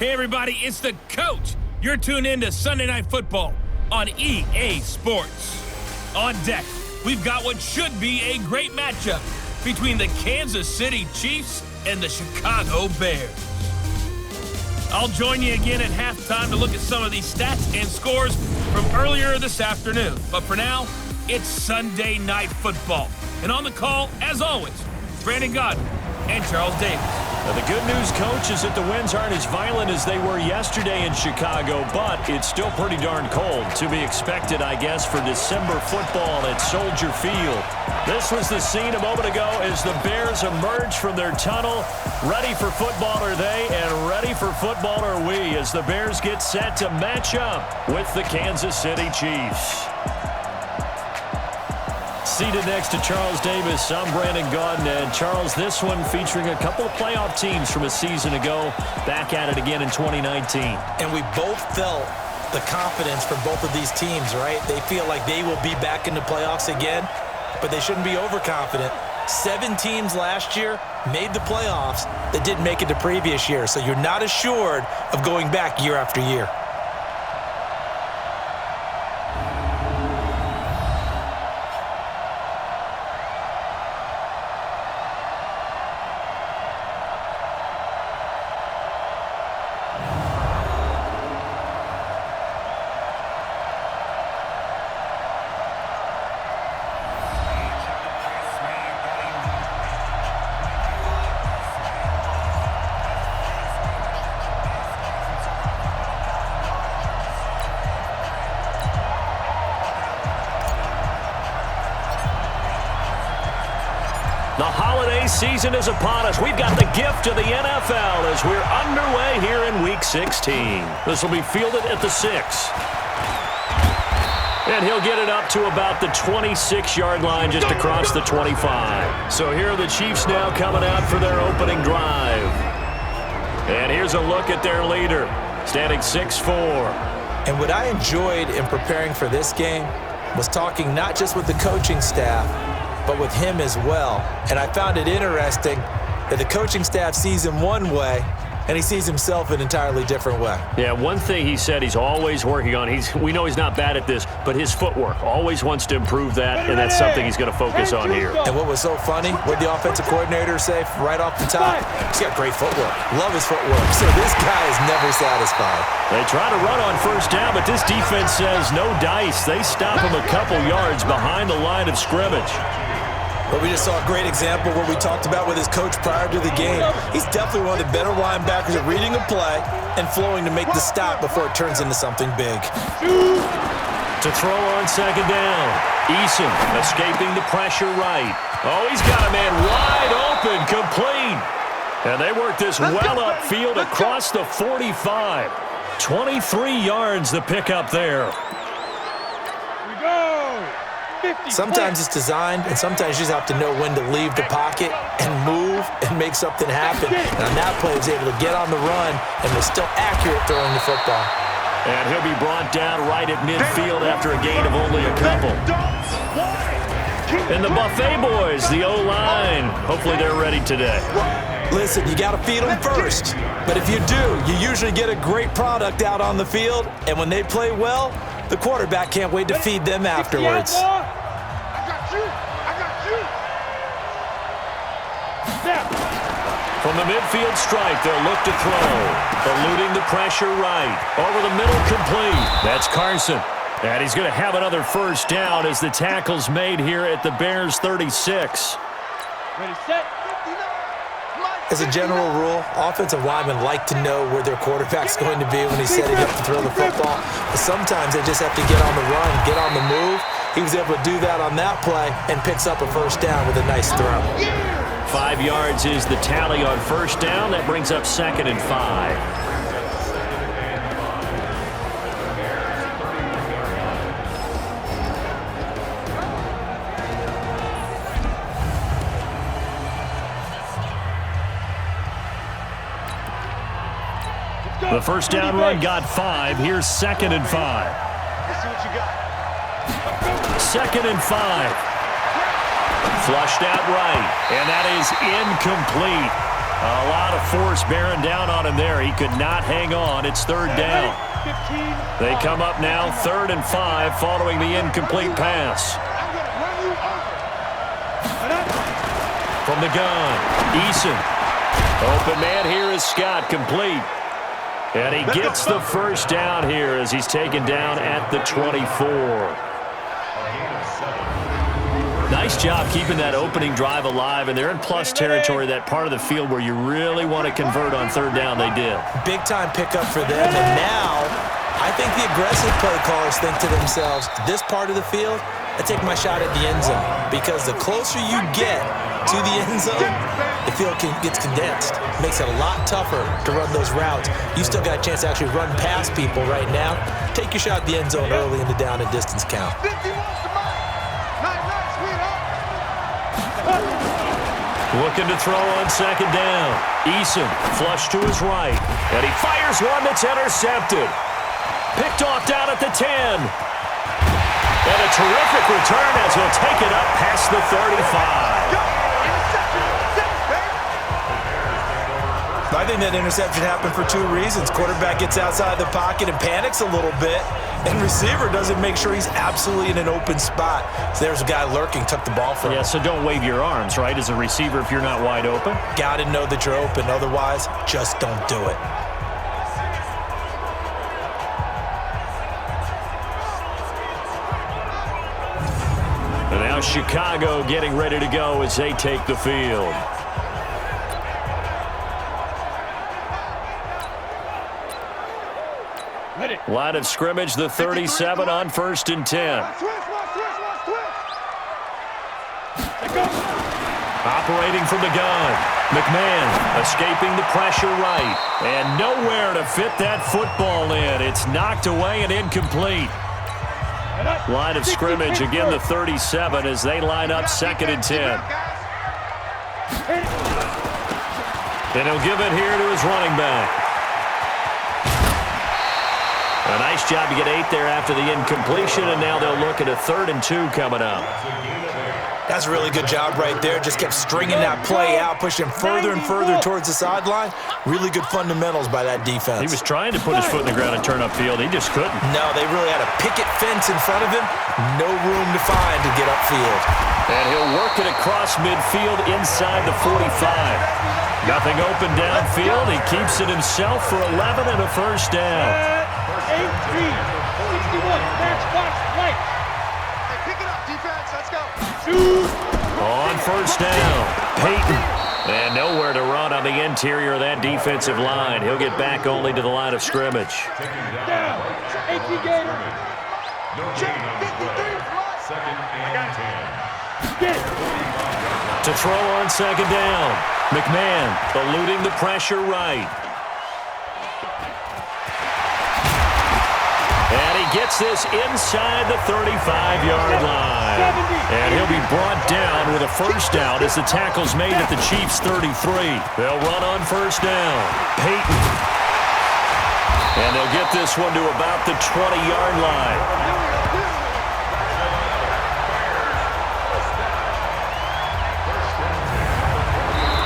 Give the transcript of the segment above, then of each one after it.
Hey everybody, it's the coach. You're tuned in to Sunday Night Football on EA Sports. On deck, we've got what should be a great matchup between the Kansas City Chiefs and the Chicago Bears. I'll join you again at halftime to look at some of these stats and scores from earlier this afternoon. But for now, it's Sunday Night Football. And on the call, as always, Brandon Godwin and Charles Davis. Now, the good news, Coach, is that the winds aren't as violent as they were yesterday in Chicago, but it's still pretty darn cold. To be expected, I guess, for December football at Soldier Field. This was the scene a moment ago as the Bears emerged from their tunnel. Ready for football are they, and ready for football are we, as the Bears get set to match up with the Kansas City Chiefs. Seated next to Charles Davis, I'm Brandon Gaudin. And Charles, this one featuring a couple of playoff teams from a season ago, back at it again in 2019. And we both felt the confidence from both of these teams, right? They feel like they will be back in the playoffs again, but they shouldn't be overconfident. 7 teams last year made the playoffs that didn't make it the previous year, so you're not assured of going back year after year. The holiday season is upon us. We've got the gift of the NFL as we're underway here in Week 16. This will be fielded at the 6. And he'll get it up to about the 26-yard line just across the 25. So here are the Chiefs now coming out for their opening drive. And here's a look at their leader, standing 6'4". And what I enjoyed in preparing for this game was talking not just with the coaching staff, but with him as well. And I found it interesting that the coaching staff sees him one way, and he sees himself an entirely different way. Yeah, one thing he said he's always working on, we know he's not bad at this, but his footwork, always wants to improve that, and that's something he's going to focus on here. And what was so funny, what the offensive coordinator say right off the top? He's got great footwork. Love his footwork. So this guy is never satisfied. They try to run on first down, but this defense says no dice. They stop him a couple yards behind the line of scrimmage. But we just saw a great example of what we talked about with his coach prior to the game. He's definitely one of the better linebackers at reading a play and flowing to make the stop before it turns into something big. To throw on second down. Eason escaping the pressure right. Oh, he's got a man wide open, complete. And they work this well upfield across the 45. 23 yards the pickup there. Sometimes it's designed, and sometimes you just have to know when to leave the pocket and move and make something happen. And on that play, he was able to get on the run and was still accurate throwing the football. And he'll be brought down right at midfield after a gain of only a couple. And the Buffet boys, the O-line, hopefully they're ready today. Listen, you got to feed them first. But if you do, you usually get a great product out on the field. And when they play well, the quarterback can't wait to feed them afterwards. From the midfield stripe, they'll look to throw. Eluding the pressure right. Over the middle, complete. That's Carson. And he's going to have another first down as the tackle's made here at the Bears' 36. Ready, set. As a general rule, offensive linemen like to know where their quarterback's going to be when he's setting up to throw the football. But sometimes they just have to get on the run, get on the move. He was able to do that on that play and picks up a first down with a nice throw. 5 yards is the tally on first down. That brings up 2nd and 5. The first down run got 5. Here's 2nd and 5. Let's see what you got. 2nd and 5. Flushed out right, and that is incomplete. A lot of force bearing down on him there. He could not hang on. It's third down. They come up now 3rd and 5 following the incomplete pass. From the gun, Eason. Open man here is Scott, complete. And he gets the first down here as he's taken down at the 24. Nice job keeping that opening drive alive, and they're in plus territory, that part of the field where you really want to convert on third down. They did. Big-time pickup for them, and now I think the aggressive play callers think to themselves, this part of the field, I take my shot at the end zone, because the closer you get to the end zone, the field gets condensed. Makes it a lot tougher to run those routes. You still got a chance to actually run past people right now. Take your shot at the end zone early in the down and distance count. Looking to throw on second down. Eason flush to his right. And he fires one that's intercepted. Picked off down at the 10. And a terrific return as he'll take it up past the 35. I think that interception happened for 2 reasons. Quarterback gets outside the pocket and panics a little bit, and receiver doesn't make sure he's absolutely in an open spot. So there's a guy lurking, took the ball from him. Yeah, so don't wave your arms, right, as a receiver if you're not wide open. Got to know that you're open. Otherwise, just don't do it. And now Chicago getting ready to go as they take the field. Line of scrimmage, the 37 on 1st and 10. Operating from the gun. McMahon escaping the pressure right. And nowhere to fit that football in. It's knocked away and incomplete. Line of scrimmage, again the 37 as they line up 2nd and 10. And he'll give it here to his running back. A nice job to get 8 there after the incompletion, and now they'll look at a 3rd and 2 coming up. That's a really good job right there. Just kept stringing that play out, pushing further and further towards the sideline. Really good fundamentals by that defense. He was trying to put his foot in the ground and turn upfield. He just couldn't. No, they really had a picket fence in front of him. No room to find to get upfield. And he'll work it across midfield inside the 45. Nothing open downfield. He keeps it himself for 11 and a first down. 18, 61, match box, right. Hey, pick it up, defense, let's go. On first down, Peyton. And nowhere to run on the interior of that defensive line. He'll get back only to the line of scrimmage. Down, 18 game. To throw on second down, McMahon eluding the pressure right. And he gets this inside the 35-yard line. And he'll be brought down with a first down as the tackle's made at the Cheifs' 33. They'll run on first down. Peyton. And they'll get this one to about the 20-yard line.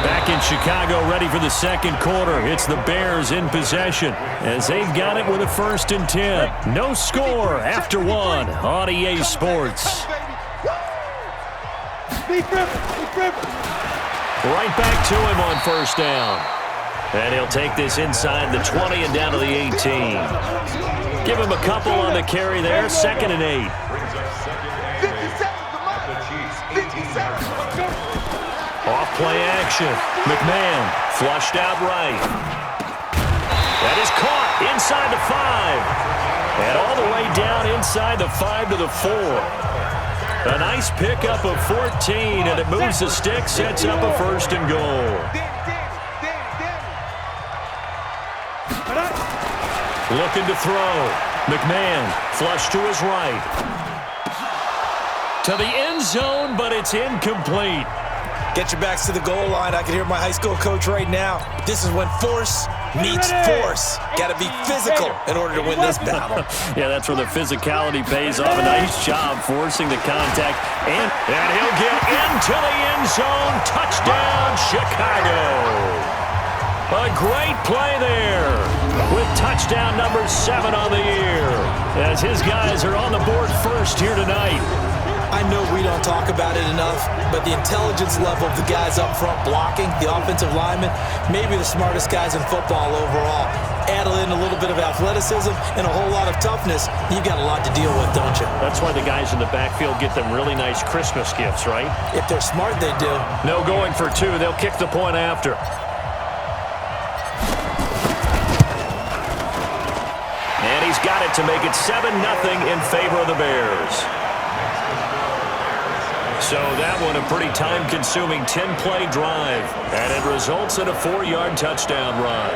Back in Chicago, ready for the second quarter. It's the Bears in possession as they've got it with a 1st and 10. No score after 1 on EA Sports. Right back to him on first down. And he'll take this inside the 20 and down to the 18. Give him a couple on the carry there. 2nd and 8. Off play action. McMahon flushed out right. That is caught inside the 5. And all the way down inside the 5 to the 4. A nice pickup of 14, and it moves the stick, sets up a 1st and goal. Looking to throw. McMahon flush to his right. To the end zone, but it's incomplete. Get your backs to the goal line. I can hear my high school coach right now. This is when force meets force. Got to be physical in order to win this battle. Yeah, that's where the physicality pays off. A nice job forcing the contact. And he'll get into the end zone. Touchdown, Chicago. A great play there with touchdown number 7 on the year as his guys are on the board first here tonight. I know we don't talk about it enough, but the intelligence level of the guys up front blocking, the offensive linemen, maybe the smartest guys in football overall. Add in a little bit of athleticism and a whole lot of toughness, you've got a lot to deal with, don't you? That's why the guys in the backfield get them really nice Christmas gifts, right? If they're smart, they do. No going for 2. They'll kick the point after. And he's got it to make it 7-0 in favor of the Bears. So that one a pretty time-consuming 10-play drive, and it results in a 4-yard touchdown run.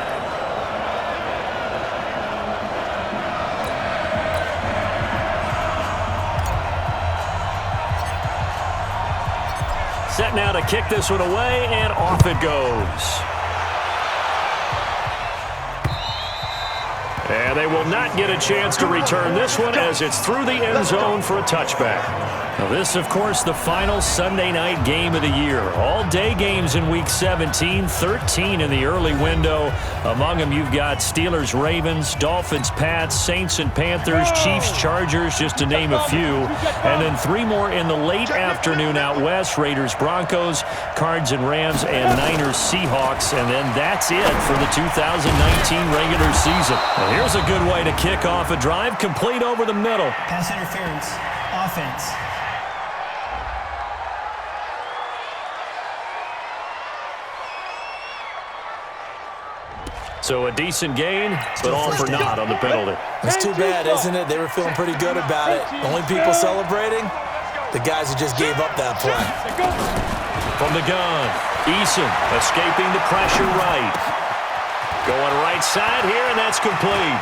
Set now to kick this one away, and off it goes. And they will not get a chance to return this one as it's through the end zone for a touchback. Now this, of course, the final Sunday night game of the year. All-day games in Week 17, 13 in the early window. Among them, you've got Steelers, Ravens, Dolphins, Pats, Saints and Panthers, Chiefs, Chargers, just to name a few. And then 3 more in the late afternoon out west, Raiders, Broncos, Cards and Rams, and Niners, Seahawks. And then that's it for the 2019 regular season. Well, here's a good way to kick off a drive, complete over the middle. Pass interference, offense. So a decent gain, but all for naught on the penalty. It's too bad, isn't it? They were feeling pretty good about it. Only people celebrating, the guys who just gave up that play. From the gun, Eason escaping the pressure right. Going right side here, and that's complete.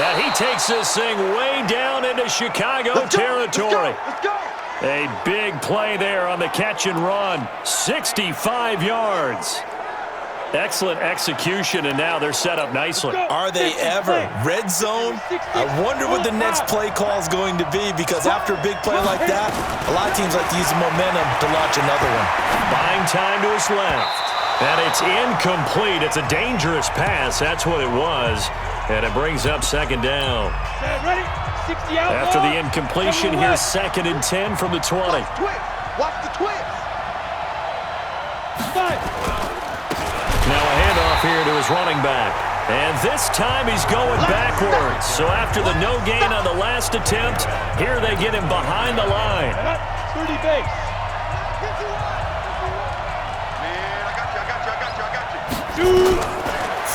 And he takes this thing way down into Chicago territory. Let's go. A big play there on the catch and run. 65 yards. Excellent execution, and now they're set up nicely. Are they ever? Red zone? I wonder what the next play call is going to be, because after a big play like that, a lot of teams like to use the momentum to launch another one. Buying time to his left. And it's incomplete. It's a dangerous pass. That's what it was. And it brings up second down. Ready? 60 out. After the incompletion, here's 2nd and 10 from the 20. Watch the twist. Now a handoff here to his running back. And this time he's going backwards. So after the no gain on the last attempt, here they get him behind the line. 30 base.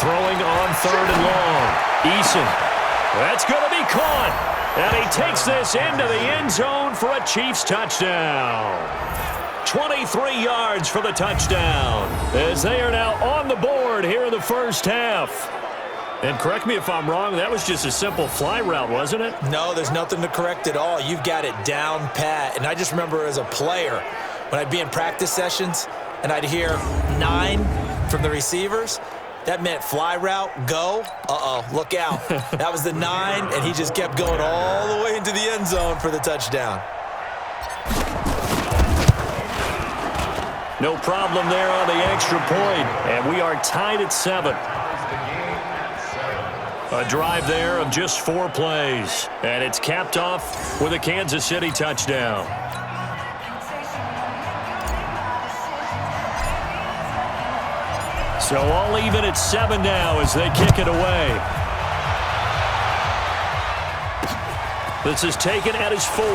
Throwing on 3rd and long. Eason. That's going to be caught. And he takes this into the end zone for a Chiefs touchdown. 23 yards for the touchdown as they are now on the board here in the first half. And correct me if I'm wrong, that was just a simple fly route, wasn't it? No, there's nothing to correct at all. You've got it down pat. And I just remember as a player, when I'd be in practice sessions and I'd hear 9 from the receivers, that meant fly route, go. Uh-oh, look out. That was the 9, and he just kept going all the way into the end zone for the touchdown. No problem there on the extra point, and we are tied at 7. A drive there of just 4 plays, and it's capped off with a Kansas City touchdown. So all even at 7 now as they kick it away. This is taken at his 4.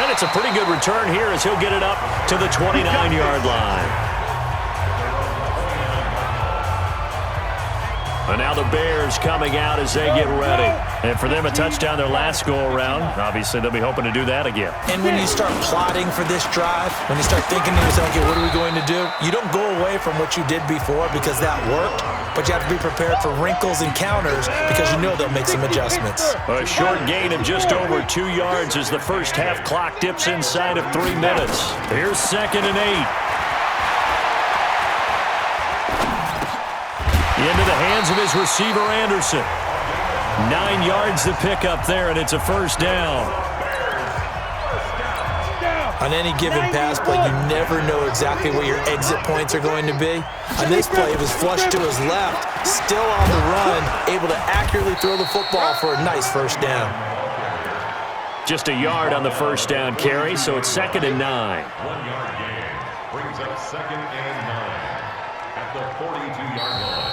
And it's a pretty good return here as he'll get it up to the 29-yard line. And now the Bears coming out as they get ready. And for them, a touchdown their last go-around. Obviously, they'll be hoping to do that again. And when you start plotting for this drive, when you start thinking to yourself, okay, what are we going to do? You don't go away from what you did before because that worked, but you have to be prepared for wrinkles and counters because you know they'll make some adjustments. A short gain of just over 2 yards as the first half clock dips inside of 3 minutes. Here's 2nd and 8. Into the hands of his receiver, Anderson. 9 yards to pick up there, and it's a first down. On any given pass play, you never know exactly where your exit points are going to be. On this play, it was flushed to his left, still on the run, able to accurately throw the football for a nice first down. Just a yard on the first down carry, so it's 2nd and 9. 1 yard gain brings up 2nd and 9 at the 42-yard line.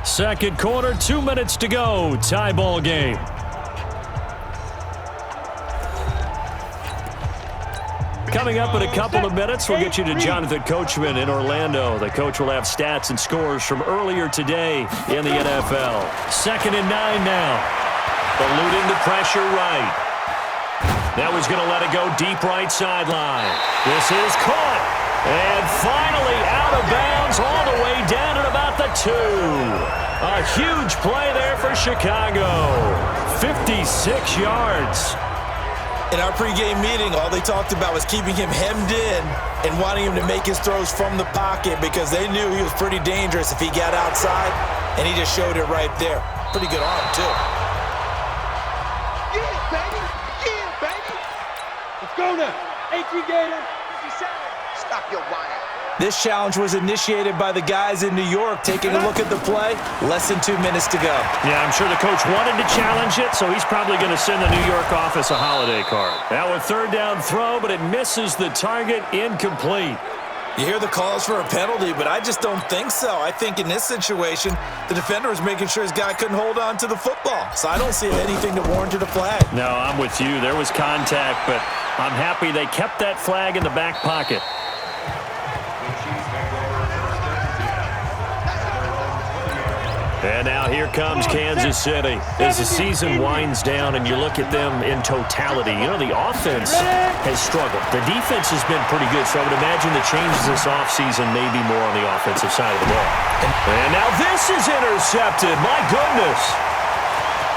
Second quarter, 2 minutes to go. Tie ball game. Coming up in a couple of minutes, we'll get you to Jonathan Coachman in Orlando. The coach will have stats and scores from earlier today in the NFL. 2nd and 9 now. Eluding the pressure right. That was going to let it go deep right sideline. This is caught. And finally out of bounds all the way down at about the 2. A huge play there for Chicago. 56 yards. In our pregame meeting, all they talked about was keeping him hemmed in and wanting him to make his throws from the pocket because they knew he was pretty dangerous if he got outside, and he just showed it right there. Pretty good arm, too. Yeah, baby. Yeah, baby. Let's go now. 18 Gator. 57. Stop your whining. This challenge was initiated by the guys in New York. Taking a look at the play, less than 2 minutes to go. Yeah, I'm sure the coach wanted to challenge it, so he's probably going to send the New York office a holiday card. Now a third down throw, but it misses the target, incomplete. You hear the calls for a penalty, but I just don't think so. I think in this situation, the defender was making sure his guy couldn't hold on to the football. So I don't see anything to warrant a flag. No, I'm with you. There was contact, but I'm happy they kept that flag in the back pocket. And now here comes Kansas City. As the season winds down and you look at them in totality, you know, the offense has struggled. The defense has been pretty good, so I would imagine the changes this offseason may be more on the offensive side of the ball. And now this is intercepted. My goodness.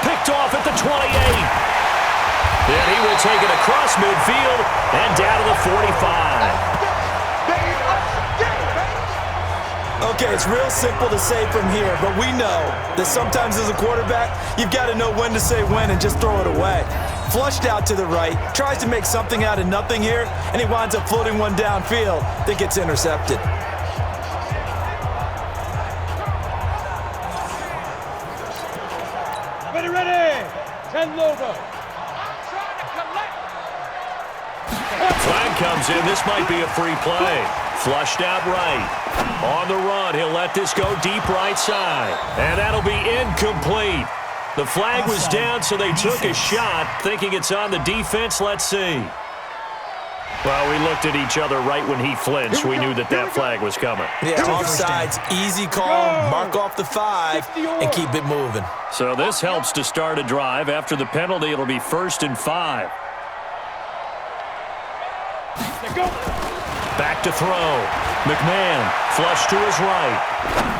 Picked off at the 28. And he will take it across midfield and down to the 45. Okay, it's real simple to say from here, but we know that sometimes as a quarterback, you've got to know when to say when and just throw it away. Flushed out to the right, tries to make something out of nothing here, and he winds up floating one downfield that gets intercepted. Ready. 10 logo. Flag comes in. This might be a free play. Flushed out right. On the run, he'll let this go deep right side. And that'll be incomplete. The flag was down, so they took a shot, thinking it's on the defense. Let's see. Well, we looked at each other right when he flinched. We knew that flag was coming. Yeah, offsides, easy call, mark off the 5, and keep it moving. So this helps to start a drive. After the penalty, it'll be 1st and 5. Back to throw. McMahon, flush to his right.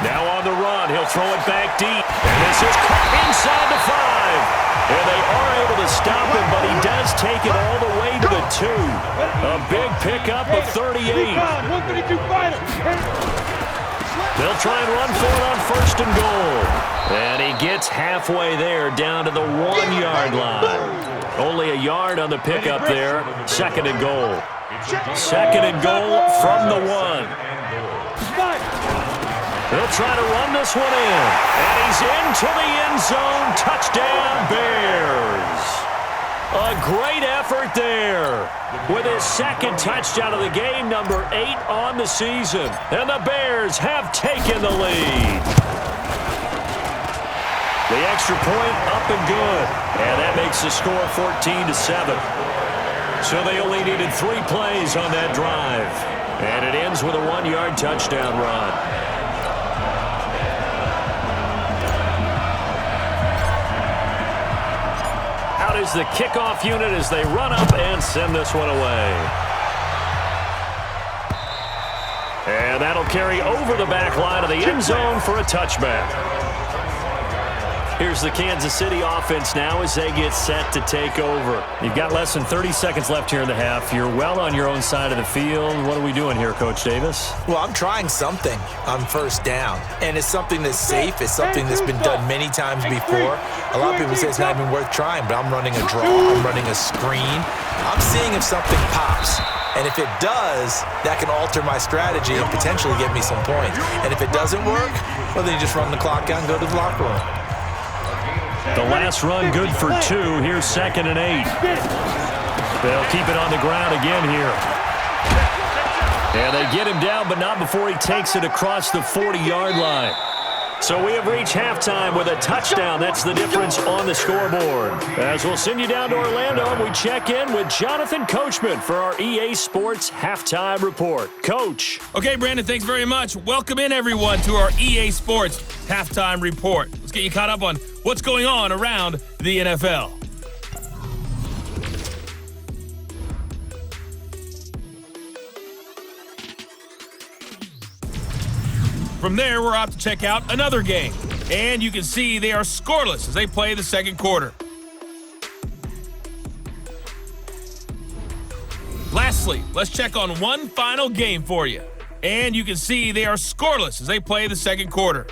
Now on the run, he'll throw it back deep. And this is caught inside the 5. And they are able to stop him, but he does take it all the way to the 2. A big pickup of 38. They'll try and run for it on 1st and goal. And he gets halfway there, down to the 1-yard line. Only a yard on the pickup there. 2nd and goal. 2nd and goal from the 1. They'll try to run this one in. And he's into the end zone. Touchdown, Bears. A great effort there. With his 2nd touchdown of the game, number 8 on the season. And the Bears have taken the lead. The extra point up and good. And that makes the score 14-7. So they only needed 3 plays on that drive. And it ends with a 1-yard touchdown run. Out is the kickoff unit as they run up and send this one away. And that'll carry over the back line of the end zone for a touchback. Here's the Kansas City offense now as they get set to take over. You've got less than 30 seconds left here in the half. You're well on your own side of the field. What are we doing here, Coach Davis? Well, I'm trying something on first down, and it's something that's safe. It's something that's been done many times before. A lot of people say it's not even worth trying, but I'm running a draw. I'm running a screen. I'm seeing if something pops. And if it does, that can alter my strategy and potentially get me some points. And if it doesn't work, well, then you just run the clock out and go to the locker room. The last run good for 2. Here's 2nd and 8. They'll keep it on the ground again here. And they get him down, but not before he takes it across the 40-yard line. So we have reached halftime with a touchdown. That's the difference on the scoreboard. As we'll send you down to Orlando, and we check in with Jonathan Coachman for our EA Sports Halftime Report. Coach. Okay, Brandon, thanks very much. Welcome in, everyone, to our EA Sports Halftime Report. Let's get you caught up on what's going on around the NFL. From there, we're out to check out another game. And you can see they are scoreless as they play the second quarter. Lastly, let's check on one final game for you. And you can see they are scoreless as they play the second quarter.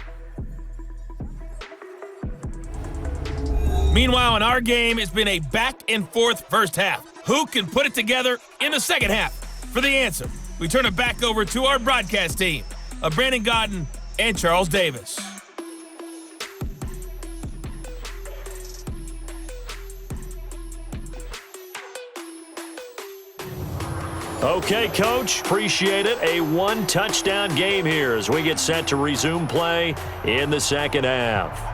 Meanwhile, in our game, it's been a back-and-forth first half. Who can put it together in the second half? For the answer, we turn it back over to our broadcast team of Brandon Godden and Charles Davis. Okay, Coach, appreciate it. A one-touchdown game here as we get set to resume play in the second half.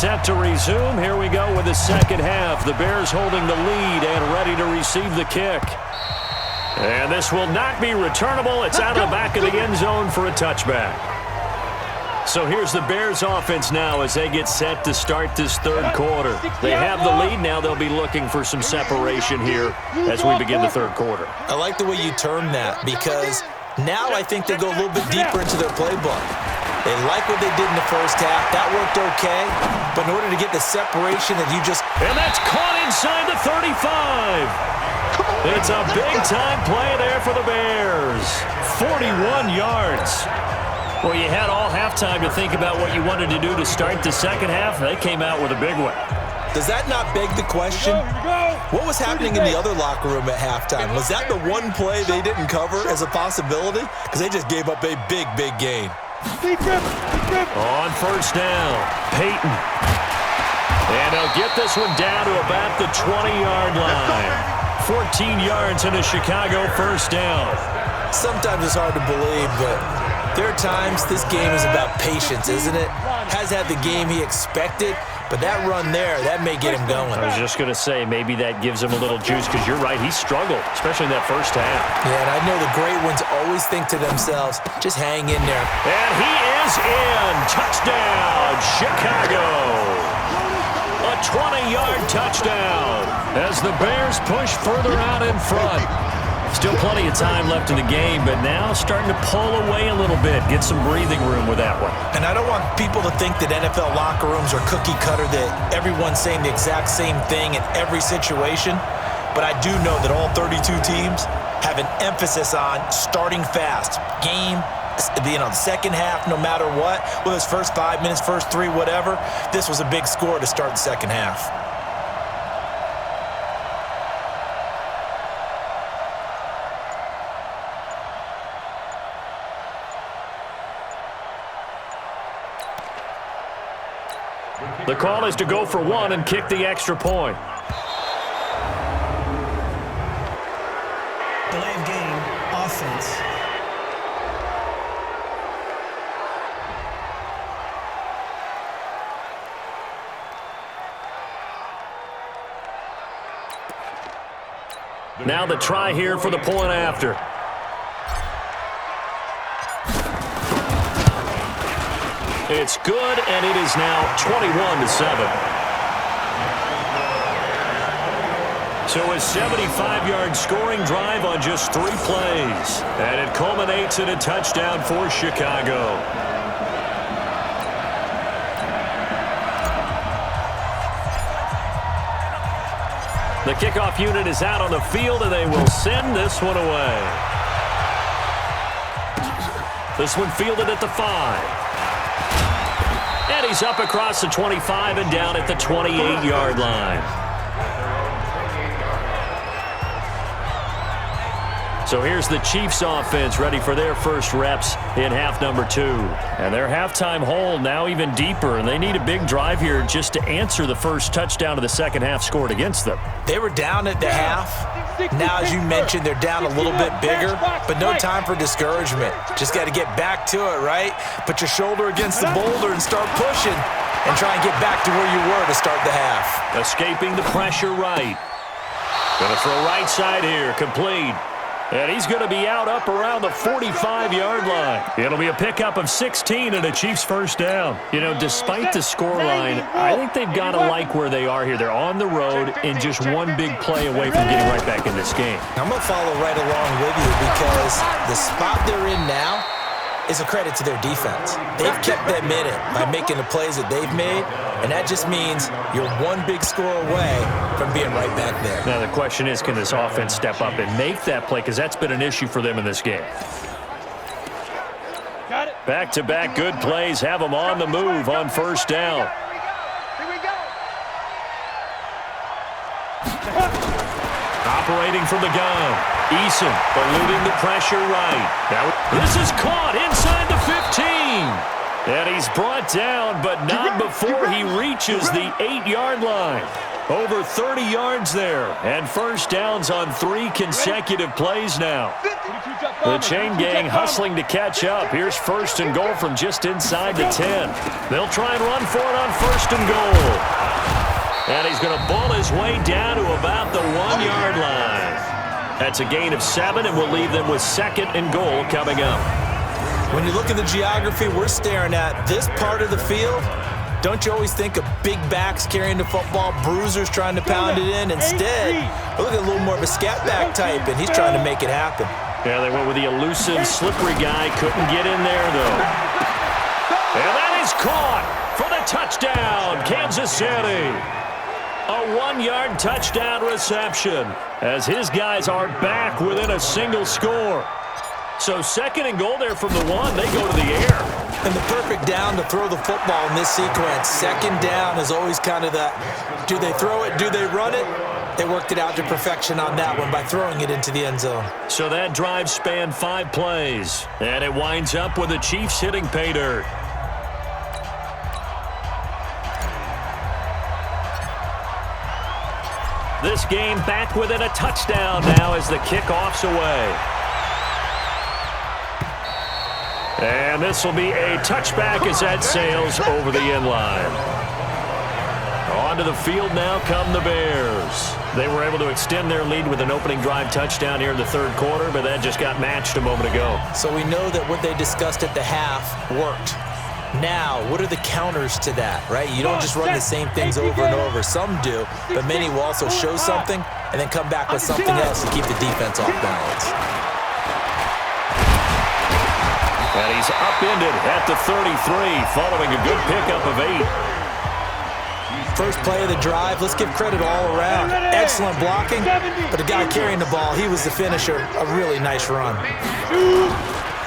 Set to resume. Here we go with the second half. The Bears holding the lead and ready to receive the kick. And this will not be returnable. It's out of the back of the end zone for a touchback. So here's the Bears offense now as they get set to start this third quarter. They have the lead. Now they'll be looking for some separation here as we begin the third quarter. I like the way you term that because now I think they go a little bit deeper into their playbook. They like what they did in the first half. That worked okay. But in order to get the separation that you just... And that's caught inside the 35. It's a big-time play there for the Bears. 41 yards. Well, you had all halftime to think about what you wanted to do to start the second half. They came out with a big one. Does that not beg the question? What was happening in the other locker room at halftime? Was that the one play they didn't cover as a possibility? Because they just gave up a big, big gain. On first down, Peyton. And they'll get this one down to about the 20-yard line. 14 yards in a Chicago first down. Sometimes it's hard to believe, but there are times this game is about patience, isn't it? Has had the game he expected, but that run there, that may get him going. I was just going to say, maybe that gives him a little juice because you're right, he struggled, especially in that first half. Yeah, and I know the great ones always think to themselves, just hang in there. And he is in. Touchdown, Chicago. A 20-yard touchdown as the Bears push further out in front. Still plenty of time left in the game, but now starting to pull away a little bit, get some breathing room with that one. And I don't want people to think that NFL locker rooms are cookie cutter, that everyone's saying the exact same thing in every situation. But I do know that all 32 teams have an emphasis on starting fast. Game, the second half, no matter what, whether it's first 5 minutes, first 3, whatever, this was a big score to start the second half. The call is to go for one and kick the extra point. Delay of game, offense. Now the try here for the point after. It's good, and it is now 21-7. So a 75-yard scoring drive on just 3 plays. And it culminates in a touchdown for Chicago. The kickoff unit is out on the field, and they will send this one away. This one fielded at the 5. And he's up across the 25 and down at the 28-yard line. So here's the Chiefs offense ready for their first reps in half number 2. And their halftime hole now even deeper, and they need a big drive here just to answer the first touchdown of the second half scored against them. They were down at the half. Now, as you mentioned, they're down a little bit bigger, but no time for discouragement. Just got to get back to it, right? Put your shoulder against the boulder and start pushing and try and get back to where you were to start the half. Escaping the pressure right. Going to throw right side here, complete. And he's going to be out up around the 45-yard line. It'll be a pickup of 16 and a Chiefs first down. You know, despite the scoreline, I think they've got to like where they are here. They're on the road and just one big play away from getting right back in this game. I'm going to follow right along with you because the spot they're in now is a credit to their defense. They've kept them in it by making the plays that they've made, and that just means you're one big score away from being right back there. Now the question is, can this offense step up and make that play? Because that's been an issue for them in this game. Back-to-back good plays have them on the move on first down. Operating from the gun. Eason eluding the pressure right. Now, this is caught inside the 15. And he's brought down, but not before he reaches the 8-yard line. Over 30 yards there. And first downs on 3 consecutive plays now. The chain gang hustling to catch up. Here's first and goal from just inside the 10. They'll try and run for it on first and goal. And he's going to ball his way down to about the 1-yard line. That's a gain of 7, and we'll leave them with second and goal coming up. When you look at the geography we're staring at, this part of the field, don't you always think of big backs carrying the football, bruisers trying to pound it in? Instead, look at a little more of a scat back type, and he's trying to make it happen. Yeah, they went with the elusive, slippery guy. Couldn't get in there, though. And that is caught for the touchdown, Kansas City. A 1-yard touchdown reception as his guys are back within a single score. So second and goal there from the 1. They go to the air. And the perfect down to throw the football in this sequence. Second down is always kind of that, do they throw it, do they run it? They worked it out to perfection on that one by throwing it into the end zone. So that drive spanned 5 plays. And it winds up with the Chiefs hitting pay dirt. This game back within a touchdown now as the kickoff's away. And this will be a touchback as that sails over the end line. Onto the field now come the Bears. They were able to extend their lead with an opening drive touchdown here in the third quarter, but that just got matched a moment ago. So we know that what they discussed at the half worked. Now, what are the counters to that, right? You don't just run the same things over and over. Some do, but many will also show something and then come back with something else to keep the defense off balance. And he's upended at the 33 following a good pickup of 8. First play of the drive, let's give credit all around. Excellent blocking, but the guy carrying the ball, he was the finisher. A really nice run.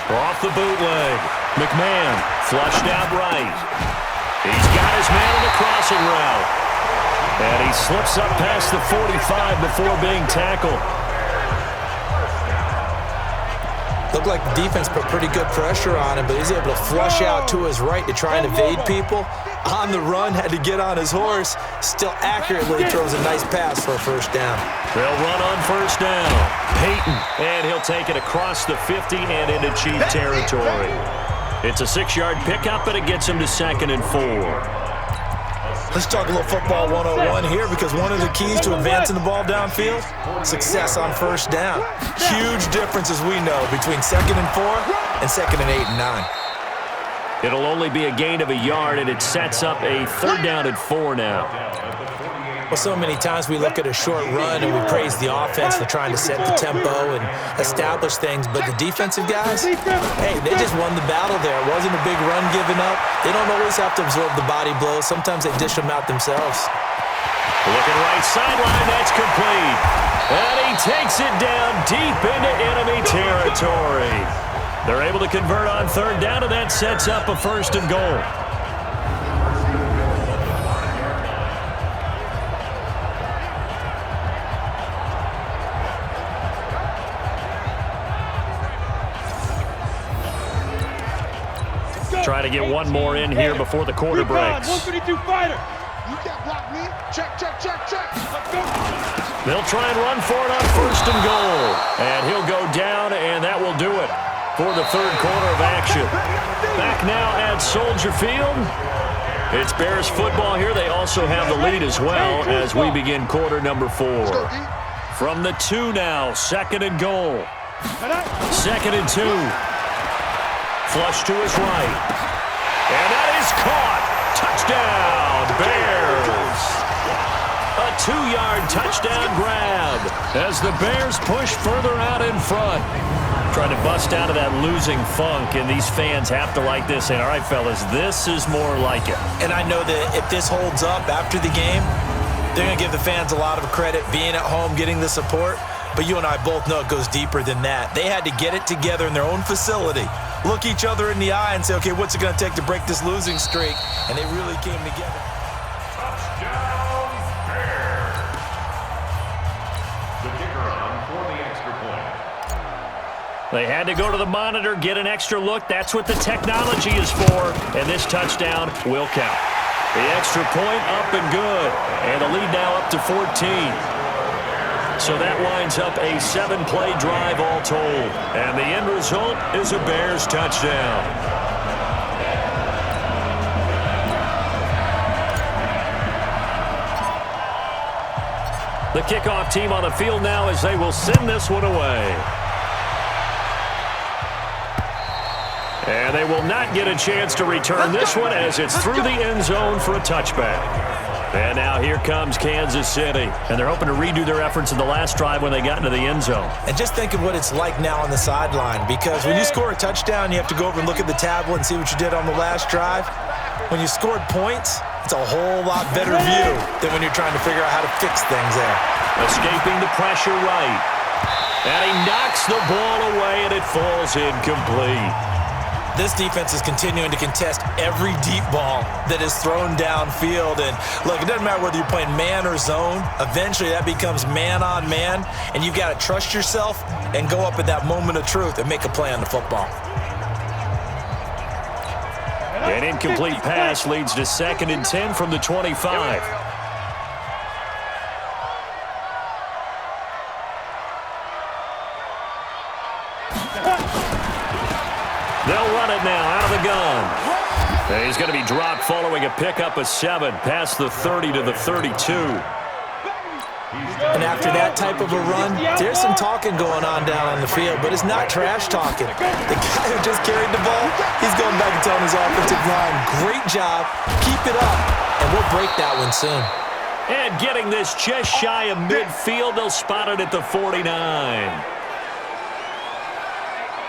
Off the bootleg. McMahon flushed out right. He's got his man on the crossing route. And he slips up past the 45 before being tackled. Looked like the defense put pretty good pressure on him, but he's able to flush out to his right to try and evade people. On the run, had to get on his horse. Still accurately throws a nice pass for a first down. They'll run on first down. Peyton, and he'll take it across the 50 and into Chief territory. It's a 6-yard pickup, but it gets him to second and 4. Let's talk a little football 101 here, because one of the keys to advancing the ball downfield, success on first down. Huge difference, as we know, between second and 4 and second and 8 and 9. It'll only be a gain of a yard, and it sets up a 3rd down and 4 now. Well, so many times we look at a short run and we praise the offense for trying to set the tempo and establish things, but the defensive guys, hey, they just won the battle there. It wasn't a big run given up. They don't always have to absorb the body blows. Sometimes they dish them out themselves. Looking right sideline, that's complete. And he takes it down deep into enemy territory. They're able to convert on 3rd down, and that sets up a 1st and goal. Trying to get one more in here before the quarter breaks. 152 fighter. You can't block me. Check. Let's go. They'll try and run for it on 1st and goal. And he'll go down, and that will do it for the 3rd quarter of action. Back now at Soldier Field. It's Bears football here. They also have the lead as well as we begin quarter number 4. From the 2 now, 2nd and goal. 2nd and 2. Flush to his right. And that is caught. Touchdown, Bears. A 2-yard touchdown grab as the Bears push further out in front. Trying to bust out of that losing funk, and these fans have to like this. And all right, fellas, this is more like it. And I know that if this holds up after the game, they're going to give the fans a lot of credit being at home, getting the support. But you and I both know it goes deeper than that. They had to get it together in their own facility, look each other in the eye and say, okay, what's it going to take to break this losing streak? And they really came together. Touchdown, Bears. The kicker on for the extra point. They had to go to the monitor, get an extra look. That's what the technology is for. And this touchdown will count. The extra point up and good. And the lead now up to 14. So that winds up a 7-play drive all told. And the end result is a Bears touchdown. The kickoff team on the field now as they will send this one away. And they will not get a chance to return this one as it's through the end zone for a touchback. And now here comes Kansas City. And they're hoping to redo their efforts in the last drive when they got into the end zone. And just think of what it's like now on the sideline, because when you score a touchdown, you have to go over and look at the tablet and see what you did on the last drive. When you scored points, it's a whole lot better view than when you're trying to figure out how to fix things there. Escaping the pressure right. And he knocks the ball away, and it falls incomplete. This defense is continuing to contest every deep ball that is thrown downfield. And look, it doesn't matter whether you're playing man or zone. Eventually, that becomes man on man. And you've got to trust yourself and go up at that moment of truth and make a play on the football. An incomplete pass leads to 2nd and 10 from the 25. They'll run it now out of the gun. And he's going to be dropped following a pickup of 7 past the 30 to the 32. And after that type of a run, there's some talking going on down on the field, but it's not trash talking. The guy who just carried the ball, he's going back and telling his offensive line, great job, keep it up, and we'll break that one soon. And getting this just shy of midfield, they'll spot it at the 49.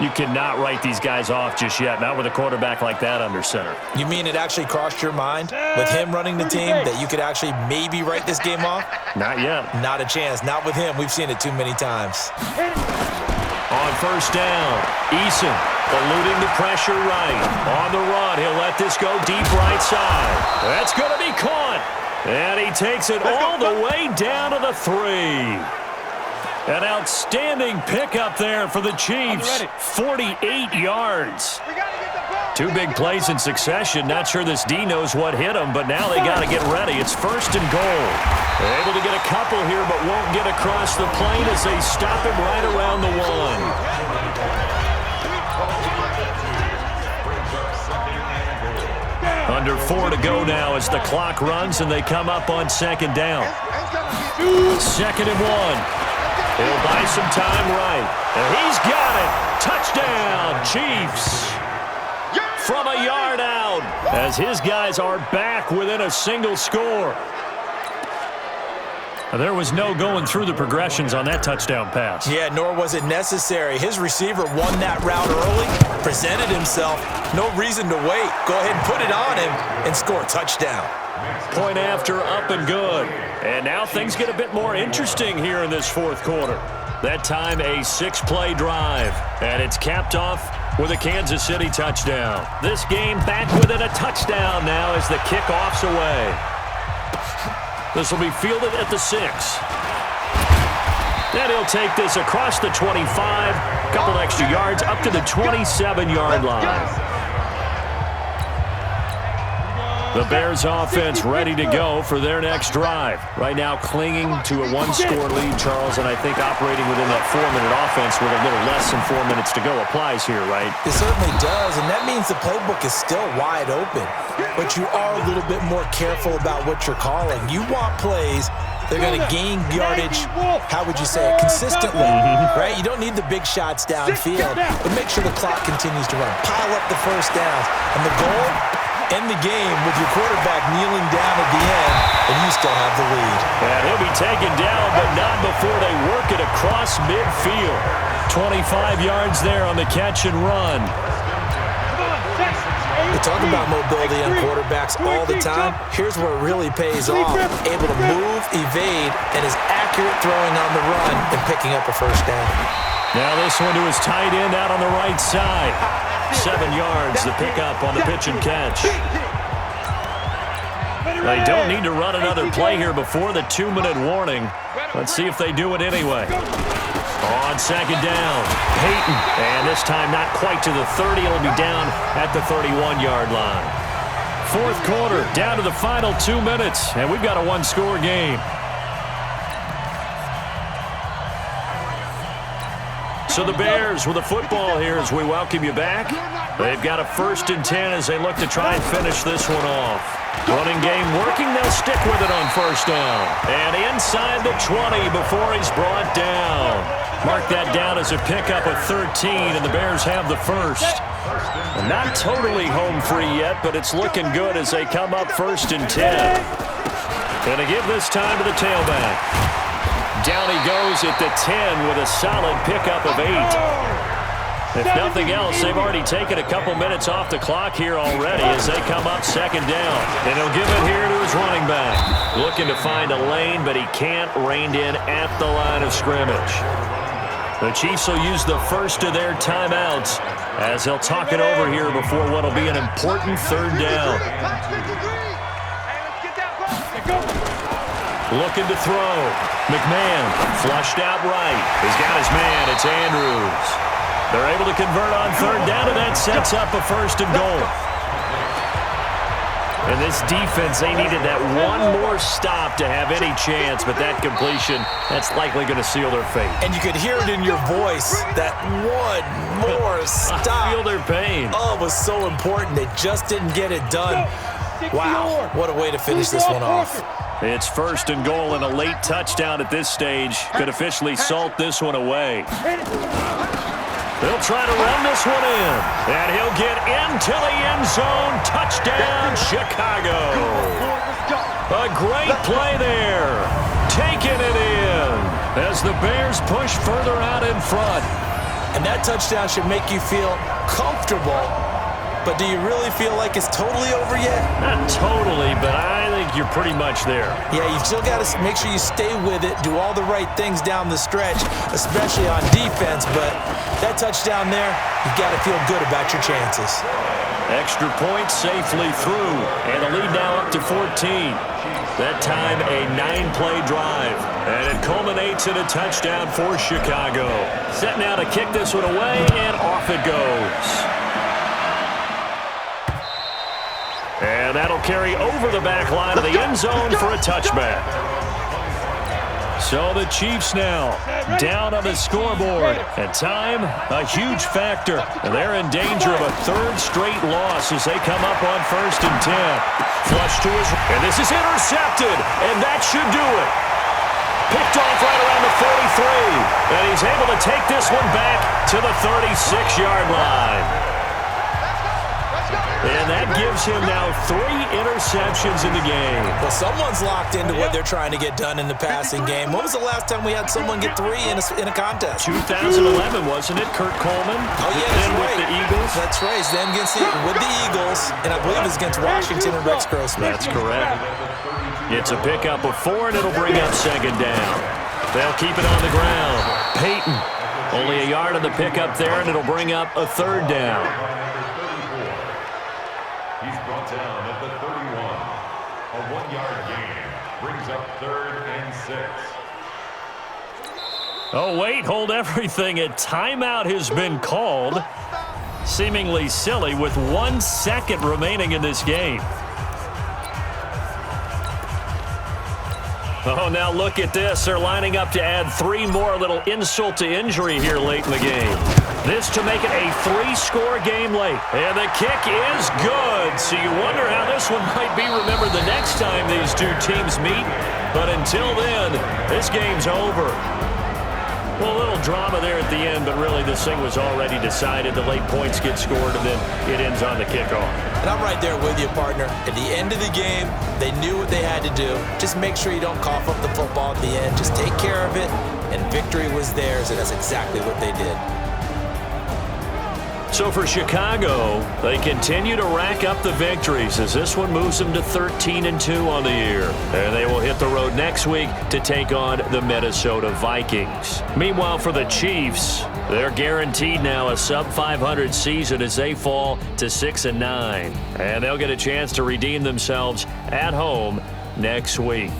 You cannot write these guys off just yet, not with a quarterback like that under center. You mean it actually crossed your mind with him running the team that you could actually maybe write this game off? Not yet. Not a chance. Not with him. We've seen it too many times. On 1st down, Eason eluding the pressure right. On the run, he'll let this go deep right side. That's going to be caught. And he takes it all the way down to the 3. An outstanding pickup there for the Chiefs. 48 yards. 2 big plays in succession. Not sure this D knows what hit him, but now they got to get ready. It's 1st and goal. They're able to get a couple here, but won't get across the plane as they stop him right around the 1. Under 4 to go now as the clock runs, and they come up on 2nd down. 2nd and 1. He'll buy some time right. And he's got it. Touchdown, Chiefs. From a yard out. down as his guys are back within a single score. There was no going through the progressions on that touchdown pass. Yeah, nor was it necessary. His receiver won that route early, presented himself. No reason to wait. Go ahead and put it on him and score a touchdown. Point after, up and good. And now things get a bit more interesting here in this fourth quarter. That time a 6-play drive, and it's capped off with a Kansas City touchdown. This game back within a touchdown now as the kickoff's away. This will be fielded at the 6. Then he'll take this across the 25, a couple extra yards up to the 27-yard line. The Bears offense ready to go for their next drive. Right now clinging to a 1-score lead, Charles, and I think operating within that 4-minute offense with a little less than 4 minutes to go applies here, right? It certainly does, and that means the playbook is still wide open. But you are a little bit more careful about what you're calling. You want plays they're going to gain yardage, how would you say it, consistently, right? You don't need the big shots downfield, but make sure the clock continues to run. Pile up the first downs, and the goal, end the game with your quarterback kneeling down at the end, and you still have the lead. And he'll be taken down, but not before they work it across midfield. 25 yards there on the catch and run. We talk about mobility on quarterbacks all the time. Here's where it really pays off. Able to move, evade, and is accurate throwing on the run and picking up a first down. Now this one to his tight end out on the right side. 7 yards, the pickup on the pitch and catch. They don't need to run another play here before the 2-minute warning. Let's see if they do it anyway. On second down, Peyton, and this time not quite to the 30. It'll be down at the 31-yard line. Fourth quarter, down to the final 2 minutes, and we've got a 1-score game. So the Bears with the football here as we welcome you back. They've got a 1st and 10 as they look to try and finish this one off. Running game working, they'll stick with it on 1st down. And inside the 20 before he's brought down. Mark that down as a pickup of 13, and the Bears have the 1st. Not totally home free yet, but it's looking good as they come up 1st and 10. And to give this time to the tailback. Down he goes at the 10 with a solid pickup of 8. If nothing else, they've already taken a couple minutes off the clock here already as they come up 2nd down. And he'll give it here to his running back. Looking to find a lane, but he can't rein in at the line of scrimmage. The Chiefs will use the first of their timeouts as they'll talk it over here before what will be an important 3rd down. Looking to throw. McMahon flushed out right. He's got his man. It's Andrews. They're able to convert on 3rd down, and that sets up a 1st and goal. And this defense, they needed that one more stop to have any chance, but that completion, that's likely going to seal their fate. And you could hear it in your voice, that one more stop. I feel their pain. Oh, it was so important. They just didn't get it done. Wow, what a way to finish this one off. It's 1st and goal, and a late touchdown at this stage could officially salt this one away. They'll try to run this one in, and he'll get into the end zone. Touchdown, Chicago. A great play there. Taking it in as the Bears push further out in front. And that touchdown should make you feel comfortable. But do you really feel like it's totally over yet? Not totally, but I think you're pretty much there. Yeah, you've still got to make sure you stay with it, do all the right things down the stretch, especially on defense. But that touchdown there, you've got to feel good about your chances. Extra point safely through, and the lead now up to 14. That time a 9-play drive, and it culminates in a touchdown for Chicago. Set now to kick this one away, and off it goes. And that'll carry over the back line of the end zone for a touchback. So the Chiefs now down on the scoreboard. And time, a huge factor. And they're in danger of a 3rd straight loss as they come up on 1st and 10. Flush to his, and this is intercepted. And that should do it. Picked off right around the 43. And he's able to take this one back to the 36-yard line. And that gives him now 3 interceptions in the game. Well, someone's locked into what they're trying to get done in the passing game. When was the last time we had someone get 3 in a contest? 2011, wasn't it? Kurt Coleman? Oh, yeah, that's then right. with the Eagles? That's right. It's them with the Eagles, and I believe it's against Washington and Rex Grossman. That's correct. It's a pickup of 4, and it'll bring up 2nd down. They'll keep it on the ground. Peyton, only a yard on the pickup there, and it'll bring up a 3rd down. He's brought down at the 31. A 1-yard gain brings up 3rd and 6. Oh, wait, hold everything. A timeout has been called. Seemingly silly with 1 second remaining in this game. Oh, now look at this. They're lining up to add 3 more. A little insult to injury here late in the game. This to make it a 3-score game late. And the kick is good. So you wonder how this one might be remembered the next time these 2 teams meet. But until then, this game's over. Well, a little drama there at the end, but really this thing was already decided. The late points get scored, and then it ends on the kickoff. And I'm right there with you, partner. At the end of the game, they knew what they had to do. Just make sure you don't cough up the football at the end. Just take care of it, and victory was theirs, and that's exactly what they did. So for Chicago, they continue to rack up the victories as this one moves them to 13-2 on the year. And they will hit the road next week to take on the Minnesota Vikings. Meanwhile, for the Chiefs, they're guaranteed now a sub-500 season as they fall to 6-9. And they'll get a chance to redeem themselves at home next week.